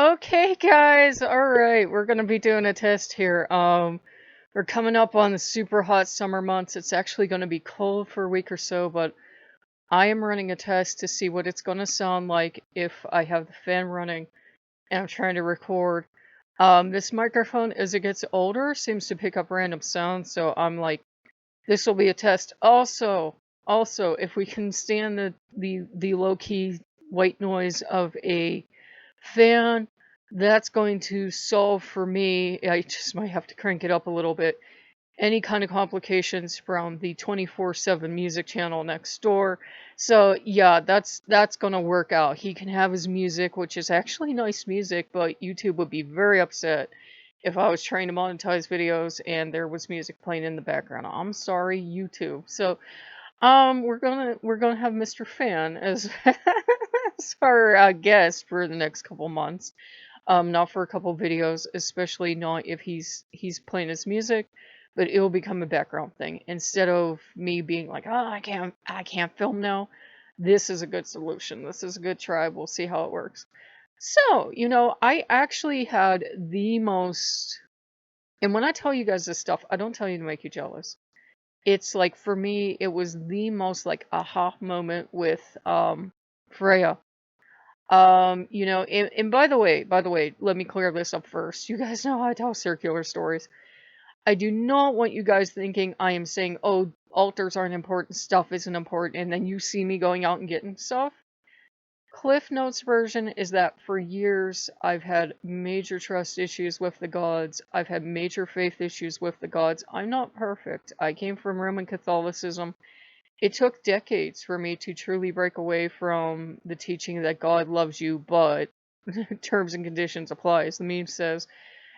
Okay, guys. All right, we're gonna be doing a test here. We're coming up on the super hot summer months. It's actually gonna be cold for a week or so, but I am running a test to see what it's gonna sound like if I have the fan running and I'm trying to record. This microphone, as it gets older, seems to pick up random sounds, so I'm like, this will be a test. Also, if we can stand the low key white noise of a fan, that's going to solve for me. I just might have to crank it up a little bit. Any kind of complications from the 24/7 music channel next door. So yeah, that's gonna work out. He can have his music, which is actually nice music, but YouTube would be very upset if I was trying to monetize videos and there was music playing in the background. I'm sorry, YouTube. So we're gonna have Mr. Fan as as our guest for the next couple months. Not for a couple videos, especially not if he's playing his music, but it will become a background thing instead of me being like, oh, I can't film now. This is a good solution. This is a good try. We'll see how it works. So, I actually had the most, and when I tell you guys this stuff, I don't tell you to make you jealous. It's like for me, it was the most like aha moment with Freya. And by the way, let me clear this up first. You guys know I tell circular stories. I do not want you guys thinking I am saying, oh, altars aren't important, stuff isn't important, and then you see me going out and getting stuff. Cliff Notes version is that for years I've had major trust issues with the gods. I've had major faith issues with the gods. I'm not perfect. I came from Roman Catholicism. It took decades for me to truly break away from the teaching that God loves you, but terms and conditions apply, as the meme says,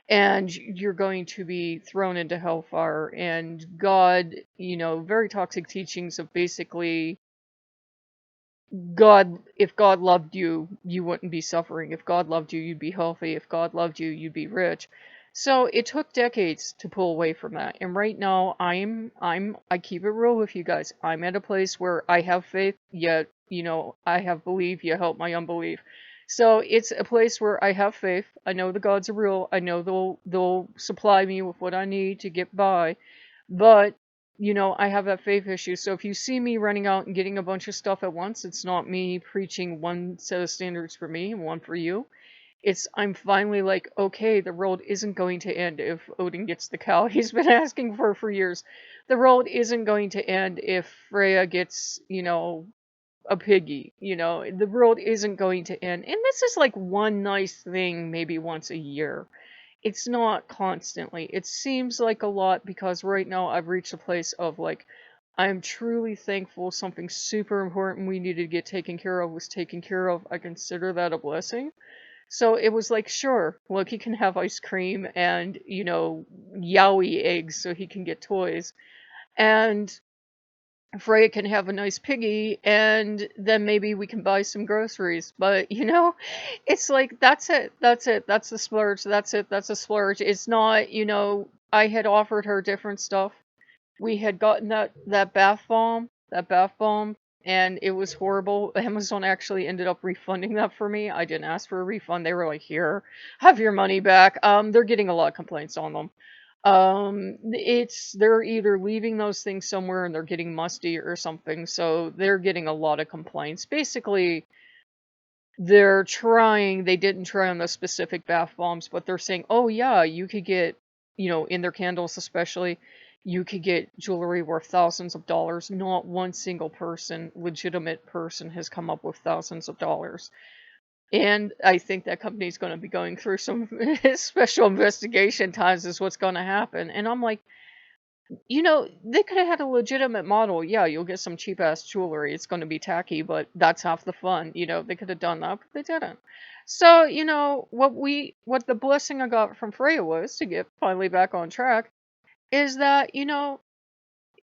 and you're going to be thrown into hellfire. And God, very toxic teachings of basically God, if God loved you, you wouldn't be suffering. If God loved you, you'd be healthy. If God loved you, you'd be rich. So it took decades to pull away from that. And right now I keep it real with you guys. I'm at a place where I have faith, yet, I have belief, you help my unbelief. So it's a place where I have faith. I know the gods are real. I know they'll supply me with what I need to get by. But I have that faith issue. So if you see me running out and getting a bunch of stuff at once, it's not me preaching one set of standards for me and one for you. It's I'm finally like, okay, the world isn't going to end if Odin gets the cow he's been asking for years. The world isn't going to end if Freya gets, a piggy. The world isn't going to end. And this is like one nice thing maybe once a year. It's not constantly. It seems like a lot because right now I've reached a place of like, I'm truly thankful something super important we needed to get taken care of was taken care of. I consider that a blessing. So it was like, sure, look, he can have ice cream and, yaoi eggs so he can get toys. And Freya can have a nice piggy, and then maybe we can buy some groceries. But, it's like, that's the splurge, that's a splurge. It's not, I had offered her different stuff. We had gotten that bath bomb, and it was horrible. Amazon actually ended up refunding that for me. I didn't ask for a refund. They were like, here, have your money back. They're getting a lot of complaints on them. They're either leaving those things somewhere and they're getting musty or something, so they're getting a lot of complaints. Basically, they didn't try on the specific bath bombs, but they're saying, oh yeah, you could get, in their candles especially, you could get jewelry worth thousands of dollars. Not one single legitimate person has come up with thousands of dollars. And I think that company's going to be going through some special investigation times is what's going to happen. And I'm like, they could have had a legitimate model. Yeah, you'll get some cheap ass jewelry. It's going to be tacky, but that's half the fun. They could have done that, but they didn't. So, what the blessing I got from Freya was to get finally back on track is that,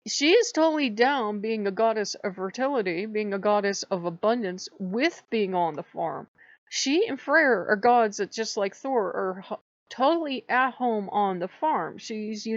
she is totally down being a goddess of fertility, being a goddess of abundance with being on the farm. She and Freyr are gods that, just like Thor, are totally at home on the farm. She's,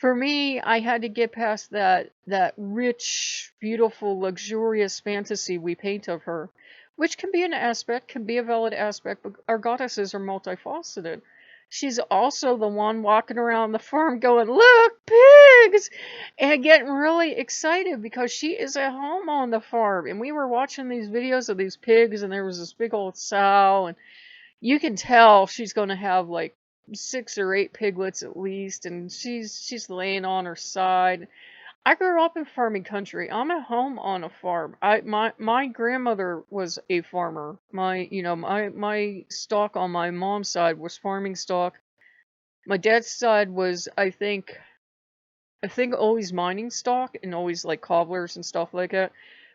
for me, I had to get past that rich, beautiful, luxurious fantasy we paint of her, which can be an aspect, can be a valid aspect, but our goddesses are multifaceted. She's also the one walking around the farm going, "Look, pigs!" and getting really excited because she is at home on the farm. And we were watching these videos of these pigs, and there was this big old sow, and you can tell she's going to have like 6 or 8 piglets at least, and she's laying on her side. I grew up in farming country. I'm at home on a farm. My grandmother was a farmer. My stock on my mom's side was farming stock. My dad's side was I think always mining stock and always like cobblers and stuff like that.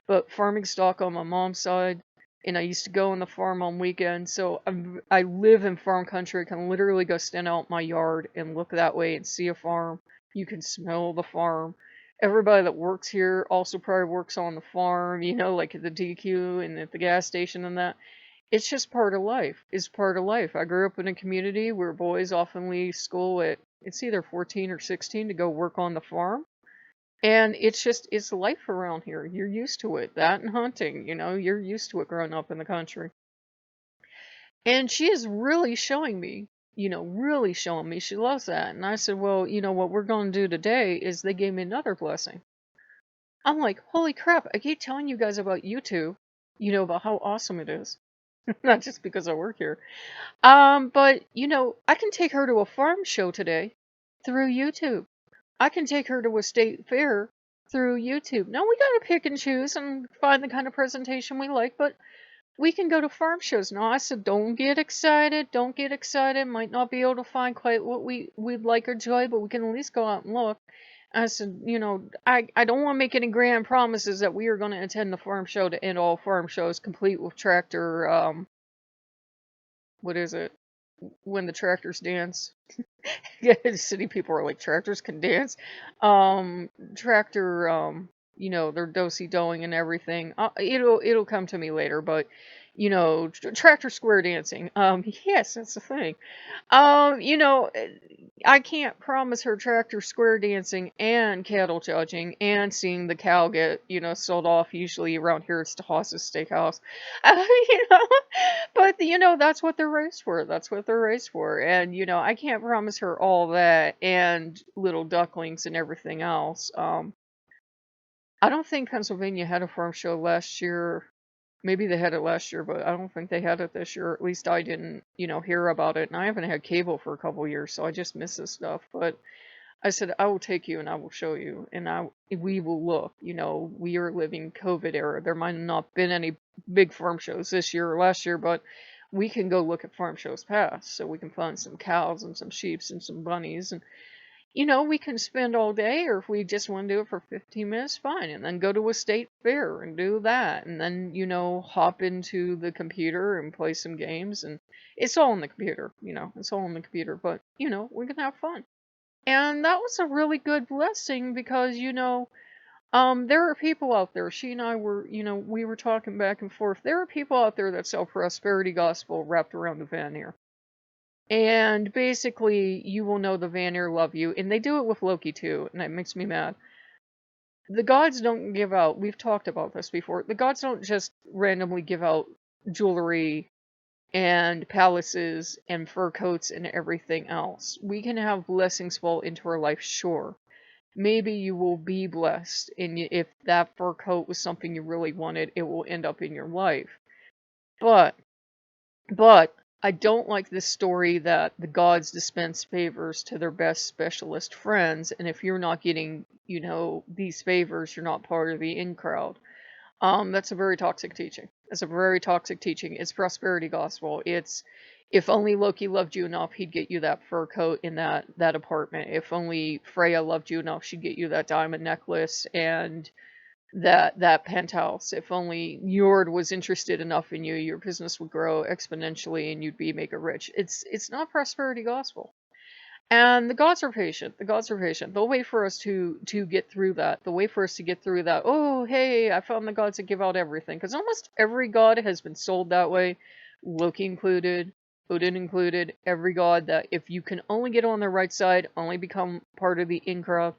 But farming stock on my mom's side. And I used to go on the farm on weekends. So I live in farm country. I can literally go stand out my yard and look that way and see a farm. You can smell the farm. Everybody that works here also probably works on the farm, like at the DQ and at the gas station and that. It's just part of life. It's part of life. I grew up in a community where boys often leave school at it's either 14 or 16 to go work on the farm. And it's life around here. You're used to it. That and hunting, you're used to it growing up in the country. And she is really showing me, really showing me she loves that. And I said, well, what we're going to do today is they gave me another blessing. I'm like, holy crap, I keep telling you guys about YouTube, about how awesome it is. Not just because I work here. But I can take her to a farm show today through YouTube. I can take her to a state fair through YouTube. Now we gotta pick and choose and find the kind of presentation we like, but we can go to farm shows. Now I said, don't get excited, don't get excited. Might not be able to find quite what we'd like or enjoy, but we can at least go out and look. I said, I don't want to make any grand promises that we are going to attend the farm show to end all farm shows, complete with tractor, what is it? When the tractors dance. Yeah, city people are like, tractors can dance. Tractor, they're do-si-doing and everything. It'll come to me later, but tractor square dancing. Yes, that's the thing. Um, you know, eh, I can't promise her tractor square dancing and cattle judging and seeing the cow get, sold off. Usually around here it's to Haas's Steakhouse. You know, but that's what they're raised for. That's what they're raised for. And I can't promise her all that and little ducklings and everything else. I don't think Pennsylvania had a farm show last year. Maybe they had it last year, but I don't think they had it this year. At least I didn't, hear about it. And I haven't had cable for a couple years, so I just miss this stuff. But I said, I will take you and I will show you and we will look. We are living COVID era. There might not have been any big farm shows this year or last year, but we can go look at farm shows past. So we can find some cows and some sheep and some bunnies and we can spend all day, or if we just want to do it for 15 minutes, fine. And then go to a state fair and do that. And then, hop into the computer and play some games. And it's all on the computer, it's all on the computer. But, we can have fun. And that was a really good blessing because, there are people out there. She and I were, we were talking back and forth. There are people out there that sell prosperity gospel wrapped around the veneer. And basically, you will know the Vanir love you, and they do it with Loki too, and that makes me mad. The gods don't give out, we've talked about this before, the gods don't just randomly give out jewelry and palaces and fur coats and everything else. We can have blessings fall into our life, sure. Maybe you will be blessed, and if that fur coat was something you really wanted, it will end up in your life. But But I don't like this story that the gods dispense favors to their best specialist friends, and if you're not getting, these favors, you're not part of the in crowd. That's a very toxic teaching. It's a very toxic teaching. It's prosperity gospel. It's if only Loki loved you enough, he'd get you that fur coat in that apartment. If only Freya loved you enough, she'd get you that diamond necklace and that penthouse. If only Yord was interested enough in you, your business would grow exponentially and you'd be mega rich. It's not prosperity gospel. And the gods are patient. The gods are patient. They'll wait for us to get through that. They'll wait for us to get through that. Oh, hey, I found the gods that give out everything. Because almost every god has been sold that way. Loki included, Odin included. Every god that if you can only get on the right side, only become part of the in crowd,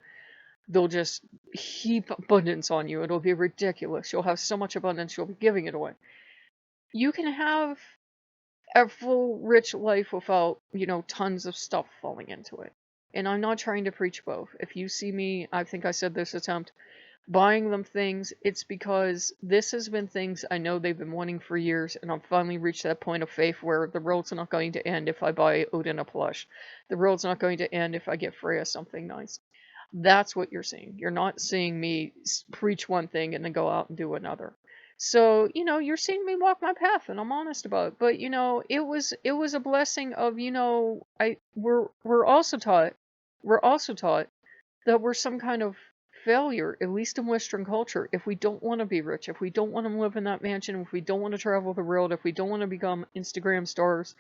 they'll just heap abundance on you. It'll be ridiculous. You'll have so much abundance, you'll be giving it away. You can have a full rich life without, tons of stuff falling into it. And I'm not trying to preach both. If you see me, I think I said this attempt, buying them things, it's because this has been things I know they've been wanting for years, and I've finally reached that point of faith where the world's not going to end if I buy Odin a plush. The world's not going to end if I get Freya something nice. That's what you're seeing. You're not seeing me preach one thing and then go out and do another. So, you're seeing me walk my path, and I'm honest about it. But, it was a blessing of, we're also taught that we're some kind of failure, at least in Western culture, if we don't want to be rich, if we don't want to live in that mansion, if we don't want to travel the world, if we don't want to become Instagram stars,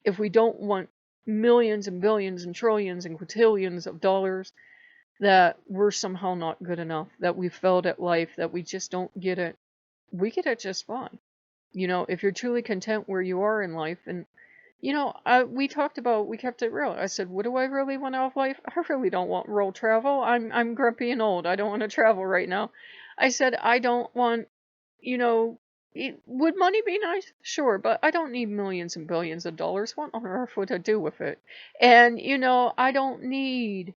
if we don't want millions and billions and trillions and quintillions of dollars, that we're somehow not good enough, that we failed at life, that we just don't get it. We get it just fine. If you're truly content where you are in life, and we kept it real. I said, what do I really want out of life? I really don't want world travel. I'm grumpy and old. I don't want to travel right now. I said, I don't want, you know, would money be nice? Sure, but I don't need millions and billions of dollars. What on earth would I do with it? And, I don't need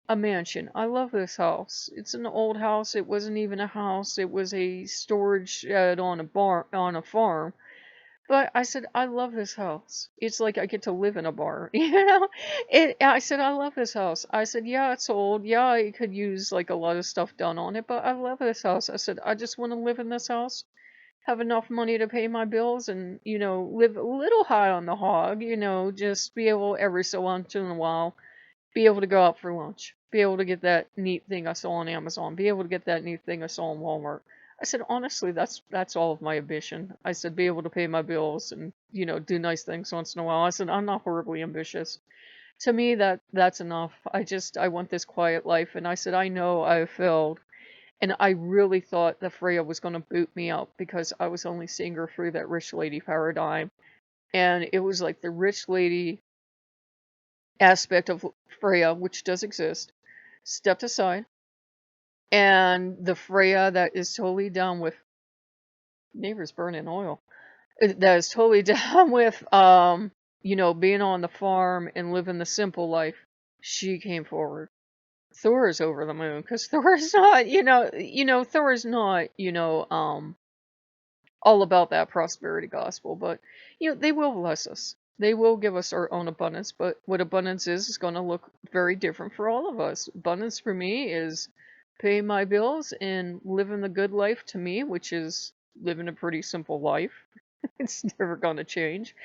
a mansion. I love this house. It's an old house. It wasn't even a house. It was a storage shed on a farm. But I said, I love this house. It's like I get to live in a bar, I said, I love this house. I said, yeah, it's old. Yeah, I could use like a lot of stuff done on it, but I love this house. I said, I just want to live in this house, have enough money to pay my bills, and, live a little high on the hog, just be able every so once in a while be able to go out for lunch, be able to get that neat thing I saw on Amazon, be able to get that neat thing I saw in Walmart. I said, honestly, that's all of my ambition. I said, be able to pay my bills and, do nice things once in a while. I said, I'm not horribly ambitious. To me, that's enough. I want this quiet life. And I said, I know I have failed. And I really thought that Freya was going to boot me out because I was only seeing her through that rich lady paradigm. And it was like the rich lady aspect of Freya, which does exist, stepped aside, and the Freya that is totally down with neighbors burning oil, that is totally down with being on the farm and living the simple life, she came forward. Thor is over the moon because Thor's not, Thor's not, all about that prosperity gospel, but they will bless us. They will give us our own abundance, but what abundance is going to look very different for all of us. Abundance for me is paying my bills and living the good life to me, which is living a pretty simple life. It's never going to change.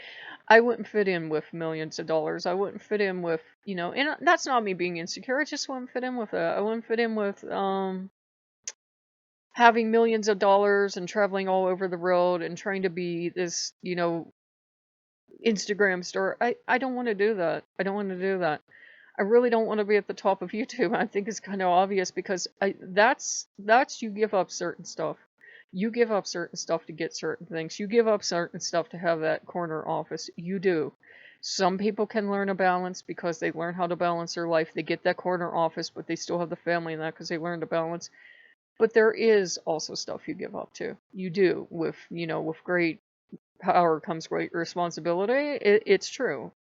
I wouldn't fit in with millions of dollars. I wouldn't fit in with, and that's not me being insecure. I just wouldn't fit in with that. I wouldn't fit in with, having millions of dollars and traveling all over the world and trying to be this, Instagram star. I don't want to do that. I don't want to do that. I really don't want to be at the top of YouTube. I think it's kind of obvious because that's you give up certain stuff. You give up certain stuff to get certain things. You give up certain stuff to have that corner office. You do. Some people can learn a balance because they learn how to balance their life. They get that corner office, but they still have the family in that because they learn to balance. But there is also stuff you give up to. You do. With great power comes great responsibility. It's true.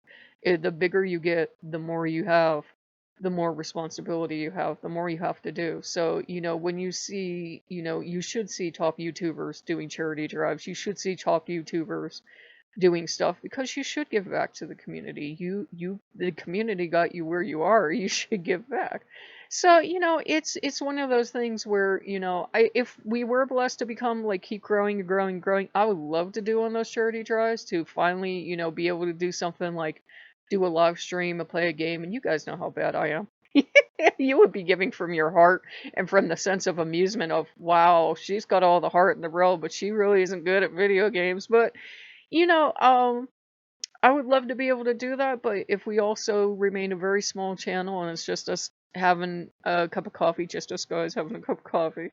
The bigger you get, the more you have, the more responsibility you have, the more you have to do. So, when you see, you should see top YouTubers doing charity drives. You should see top YouTubers doing stuff because you should give back to the community. The community got you where you are. You should give back. So, it's one of those things where, if we were blessed to become like keep growing and growing and growing, I would love to do on those charity drives to finally, be able to do something like do a live stream or play a game. And you guys know how bad I am. You would be giving from your heart and from the sense of amusement of, wow, she's got all the heart in the world, but she really isn't good at video games. But I would love to be able to do that, but if we also remain a very small channel and it's just us having a cup of coffee, just us guys having a cup of coffee,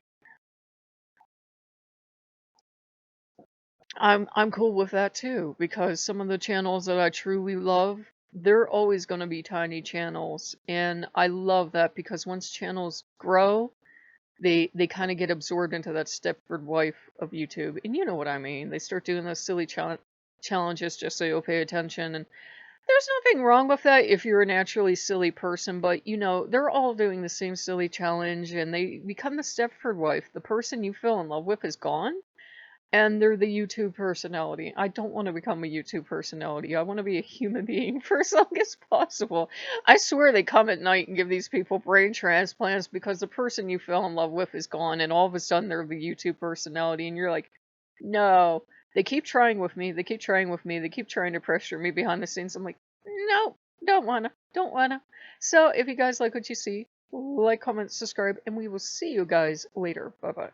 I'm cool with that too, because some of the channels that I truly love, they're always going to be tiny channels, and I love that because once channels grow, they kind of get absorbed into that Stepford wife of YouTube, and you know what I mean. They start doing those silly challenges just so you'll pay attention, and there's nothing wrong with that if you're a naturally silly person, but you know, they're all doing the same silly challenge and they become the Stepford wife. The person you fell in love with is gone and they're the YouTube personality. I don't want to become a YouTube personality. I want to be a human being for as long as possible. I swear they come at night and give these people brain transplants because the person you fell in love with is gone and all of a sudden they're the YouTube personality and you're like, no. They keep trying with me. They keep trying with me. They keep trying to pressure me behind the scenes. I'm like, no, don't wanna. Don't wanna. So if you guys like what you see, like, comment, subscribe, and we will see you guys later. Bye bye.